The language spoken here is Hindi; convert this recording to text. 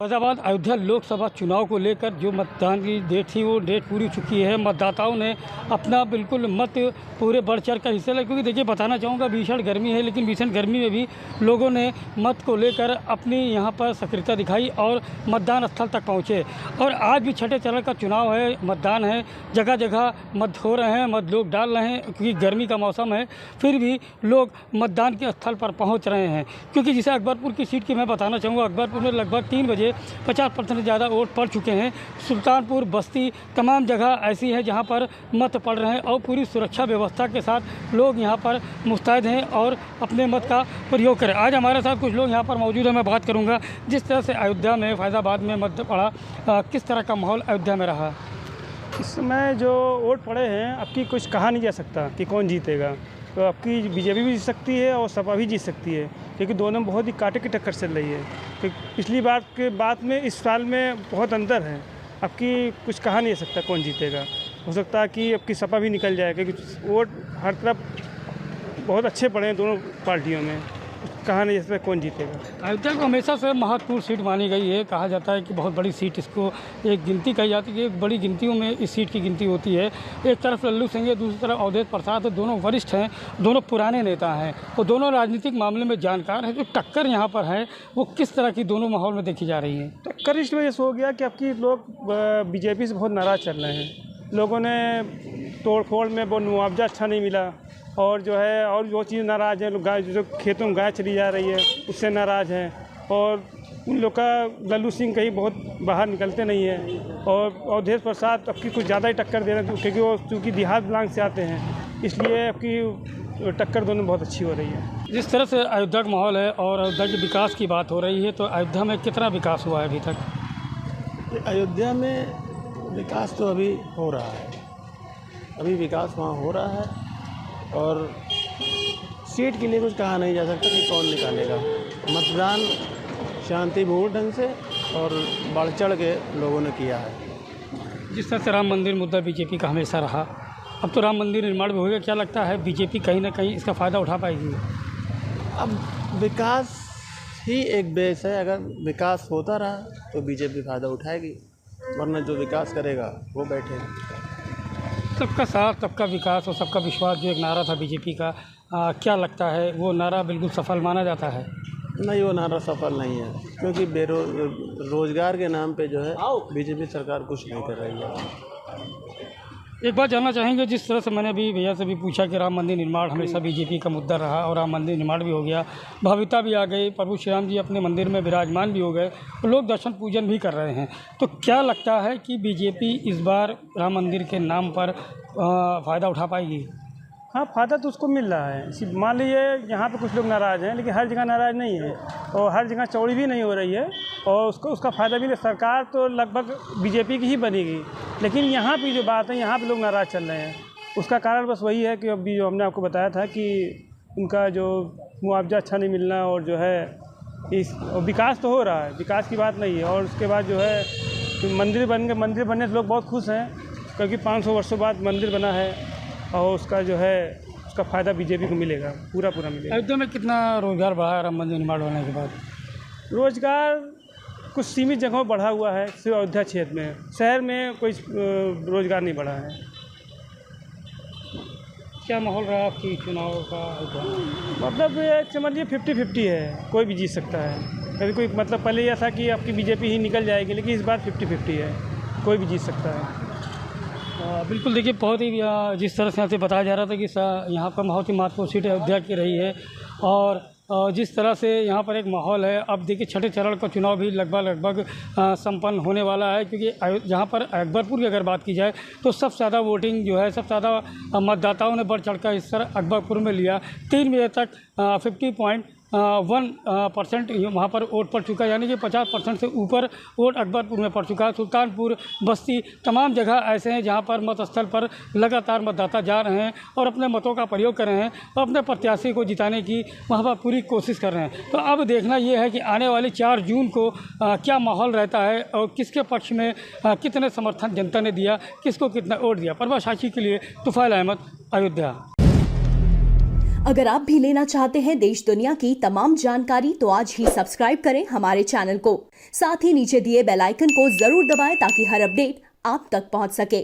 फैज़ाबाद अयोध्या लोकसभा चुनाव को लेकर जो मतदान की डेट थी वो डेट पूरी चुकी है। मतदाताओं ने अपना बिल्कुल मत पूरे बढ़ चढ़ कर हिस्सा लिया, क्योंकि देखिए बताना चाहूँगा भीषण गर्मी है, लेकिन भीषण गर्मी में भी लोगों ने मत को लेकर अपनी यहाँ पर सक्रियता दिखाई और मतदान स्थल तक पहुँचे। और आज भी छठे चरण का चुनाव है, मतदान है, जगह जगह मत हो रहे हैं, मत लोग डाल रहे हैं, क्योंकि गर्मी का मौसम है, फिर भी लोग मतदान के स्थल पर पहुँच रहे हैं। क्योंकि जिसे अकबरपुर की सीट की मैं बताना चाहूँगा, अकबरपुर में लगभग 3 बजे 50% से ज़्यादा वोट पड़ चुके हैं। सुल्तानपुर, बस्ती, तमाम जगह ऐसी है जहां पर मत पड़ रहे हैं और पूरी सुरक्षा व्यवस्था के साथ लोग यहां पर मुस्तैद हैं और अपने मत का प्रयोग करें। आज हमारे साथ कुछ लोग यहां पर मौजूद हैं, मैं बात करूंगा जिस तरह से अयोध्या में फैज़ाबाद में मत पड़ा, किस तरह का माहौल अयोध्या में रहा। इस समय जो वोट पड़े हैं, अब की कुछ कहा नहीं जा सकता कि कौन जीतेगा। तो आपकी बीजेपी भी जीत सकती है और सपा भी जीत सकती है, क्योंकि दोनों बहुत ही कांटे की टक्कर चल रही है। तो पिछली बार के बाद में इस साल में बहुत अंतर है। अब की कुछ कहा नहीं जा सकता कौन जीतेगा। हो सकता है कि अब की सपा भी निकल जाए, क्योंकि वोट हर तरफ बहुत अच्छे पड़े हैं दोनों पार्टियों में। कहा नहीं जा सकता कौन जीतेगा। अयोध्या को हमेशा से महत्वपूर्ण सीट मानी गई है। कहा जाता है कि बहुत बड़ी सीट, इसको एक गिनती कही जाती है, एक बड़ी गिनतियों में इस सीट की गिनती होती है। एक तरफ लल्लू सिंह है, दूसरी तरफ अवधेश प्रसाद है। दोनों वरिष्ठ हैं, दोनों पुराने नेता हैं और दोनों राजनीतिक मामले में जानकार हैं। जो टक्कर यहाँ पर है वो किस तरह की दोनों माहौल में देखी जा रही है? टक्कर इस वजह से हो गया कि अब की लोग बीजेपी से बहुत नाराज़ चल रहे हैं। लोगों ने तोड़ फोड़ में वो मुआवजा अच्छा नहीं मिला, और जो है और वो चीज़ नाराज़ है। लोग गाय, जो खेतों में गाय चली जा रही है उससे नाराज़ हैं। और उन लोग का लल्लू सिंह कहीं बहुत बाहर निकलते नहीं हैं। और अवधेश प्रसाद अब की कुछ ज़्यादा ही टक्कर दे रहे हैं, क्योंकि वो चूँकि देहात ब्लांक से आते हैं, इसलिए अब की टक्कर दोनों बहुत अच्छी हो रही है। जिस तरह से अयोध्या का माहौल है और अयोध्या के विकास की बात हो रही है, तो अयोध्या में कितना विकास हुआ है अभी तक? अयोध्या में विकास तो अभी हो रहा है, अभी विकास वहाँ हो रहा है। और सीट के लिए कुछ कहा नहीं जा सकता कि कौन निकालेगा। मतदान शांतिपूर्ण ढंग से और बढ़ चढ़ के लोगों ने किया है। जिस तरह से राम मंदिर मुद्दा बीजेपी का हमेशा रहा, अब तो राम मंदिर निर्माण भी हो गया, क्या लगता है बीजेपी कहीं ना कहीं इसका फ़ायदा उठा पाएगी? अब विकास ही एक बेस है, अगर विकास होता रहा तो बीजेपी फ़ायदा उठाएगी, वरना जो विकास करेगा वो बैठेगा। सबका साथ, सबका विकास और सबका विश्वास जो एक नारा था बीजेपी का, क्या लगता है वो नारा बिल्कुल सफल माना जाता है? नहीं, वो नारा सफल नहीं है, क्योंकि रोजगार के नाम पे जो है बीजेपी सरकार कुछ नहीं कर रही है। एक बात जानना चाहेंगे, जिस तरह से मैंने अभी भैया से भी पूछा कि राम मंदिर निर्माण हमेशा बीजेपी का मुद्दा रहा और राम मंदिर निर्माण भी हो गया, भव्यता भी आ गई, प्रभु श्री राम जी अपने मंदिर में विराजमान भी हो गए और लोग दर्शन पूजन भी कर रहे हैं, तो क्या लगता है कि बीजेपी इस बार राम मंदिर के नाम पर फ़ायदा उठा पाएगी? हाँ, फ़ायदा तो उसको मिल रहा है। मान लीजिए यहाँ पे कुछ लोग नाराज़ हैं, लेकिन हर जगह नाराज़ नहीं है और हर जगह चौड़ी भी नहीं हो रही है, और उसका फ़ायदा भी सरकार तो लगभग बीजेपी की ही बनेगी। लेकिन यहाँ की जो बात है, यहाँ पे लोग नाराज़ चल रहे हैं। उसका कारण बस वही है कि अभी जो हमने आपको बताया था कि उनका जो मुआवजा अच्छा नहीं मिलना, और जो है इस विकास तो हो रहा है, विकास की बात नहीं है। और उसके बाद जो है तो मंदिर बनने से लोग बहुत खुश हैं, क्योंकि 500 वर्षों बाद मंदिर बना है और उसका जो है उसका फ़ायदा बीजेपी को मिलेगा, पूरा मिलेगा। अयोध्या में कितना रोजगार बढ़ा है राम मंदिर निर्माण होने के बाद? रोजगार कुछ सीमित जगहों बढ़ा हुआ है, सिर्फ अयोध्या क्षेत्र में। शहर में कोई रोजगार नहीं बढ़ा है। क्या माहौल रहा आपकी चुनाव का? मतलब ये समझिए 50-50 है, कोई भी जीत सकता है। कभी कोई मतलब पहले यह था कि आपकी बीजेपी ही निकल जाएगी, लेकिन इस बार 50-50 है, कोई भी जीत सकता है। बिल्कुल, देखिए बहुत ही जिस तरह से यहाँ से बताया जा रहा था कि यहाँ पर बहुत ही महत्वपूर्ण सीट अयोध्या की रही है, और जिस तरह से यहाँ पर एक माहौल है, अब देखिए छठे चरण का चुनाव भी लगभग संपन्न होने वाला है, क्योंकि जहाँ पर अकबरपुर की अगर बात की जाए तो सबसे ज़्यादा वोटिंग जो है, सबसे ज़्यादा मतदाताओं ने बढ़ चढ़ कर हिस्सा अकबरपुर में लिया। 3 बजे तक 50.1% वहाँ पर वोट पड़ चुका है, यानी कि 50% से ऊपर वोट अकबरपुर में पड़ चुका है। सुल्तानपुर, बस्ती, तमाम जगह ऐसे हैं जहाँ पर मत स्थल पर लगातार मतदाता जा रहे हैं और अपने मतों का प्रयोग कर रहे हैं और अपने प्रत्याशी को जिताने की वहाँ पर पूरी कोशिश कर रहे हैं। तो अब देखना ये है कि आने वाली 4 जून को क्या माहौल रहता है और किसके पक्ष में कितने समर्थन जनता ने दिया, किसको कितना वोट दिया। परवा साक्षी के लिए तुफैल अहमद, अयोध्या। अगर आप भी लेना चाहते हैं देश दुनिया की तमाम जानकारी तो आज ही सब्सक्राइब करें हमारे चैनल को। साथ ही नीचे दिए बेल आइकन को जरूर दबाएं ताकि हर अपडेट आप तक पहुंच सके।